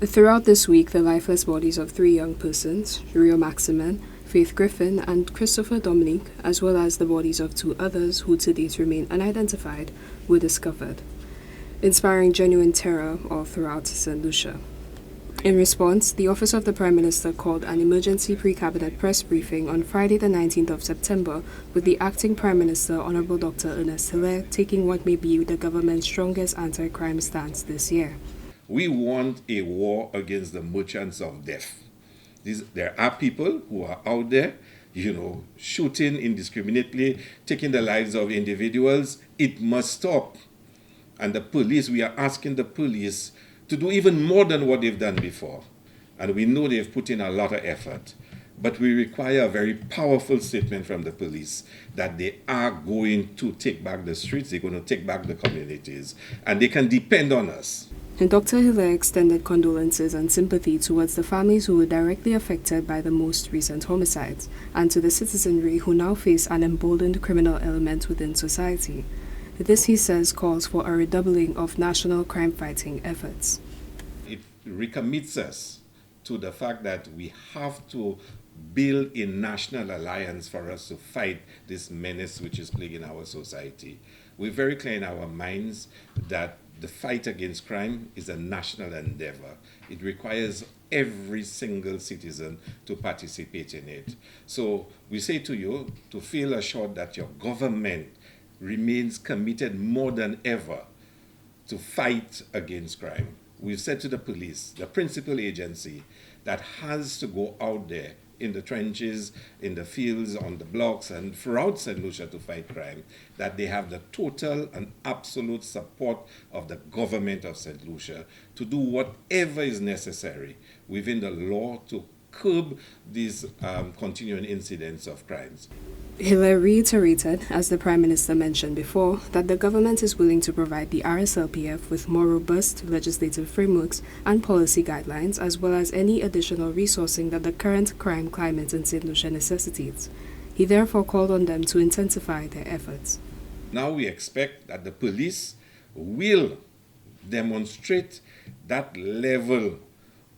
Throughout this week, the lifeless bodies of three young persons, Rio Maximin, Faith Griffin, and Christopher Dominique, as well as the bodies of two others who to date remain unidentified, were discovered, inspiring genuine terror all throughout St. Lucia. In response, the Office of the Prime Minister called an emergency pre-cabinet press briefing on Friday the 19th of September, with the acting Prime Minister, Honorable Dr. Ernest Hilaire, taking what may be the government's strongest anti-crime stance this year. We want a war against the merchants of death. There are people who are out there, shooting indiscriminately, taking the lives of individuals. It must stop. And the police, we are asking the police to do even more than what they've done before. And we know they've put in a lot of effort. But we require a very powerful statement from the police that they are going to take back the streets, they're going to take back the communities, and they can depend on us. And Dr. Hilaire extended condolences and sympathy towards the families who were directly affected by the most recent homicides, and to the citizenry who now face an emboldened criminal element within society. This, he says, calls for a redoubling of national crime-fighting efforts. It recommits us to the fact that we have to build a national alliance for us to fight this menace which is plaguing our society. We're very clear in our minds that the fight against crime is a national endeavor. It requires every single citizen to participate in it. So we say to you to feel assured that your government remains committed more than ever to fight against crime. We've said to the police, the principal agency that has to go out there in the trenches, in the fields, on the blocks, and throughout St. Lucia to fight crime, that they have the total and absolute support of the government of St. Lucia to do whatever is necessary within the law to curb these continuing incidents of crimes. Hilaire reiterated, as the Prime Minister mentioned before, that the government is willing to provide the RSLPF with more robust legislative frameworks and policy guidelines, as well as any additional resourcing that the current crime climate in St. Lucia necessitates. He therefore called on them to intensify their efforts. Now we expect that the police will demonstrate that level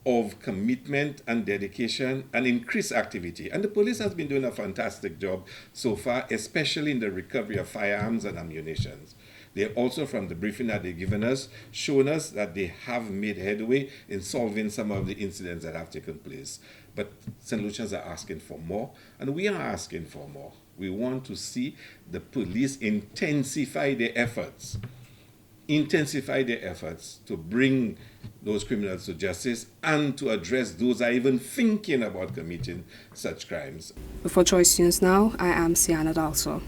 of commitment and dedication and increased activity. And the police has been doing a fantastic job so far, especially in the recovery of firearms and ammunition. They also, from the briefing that they've given us, shown us that they have made headway in solving some of the incidents that have taken place. But St. Lucians are asking for more, and we are asking for more. We want to see the police intensify their efforts to bring those criminals to justice and to address those that are even thinking about committing such crimes. For Choice News Now, I am Sienna Dalso.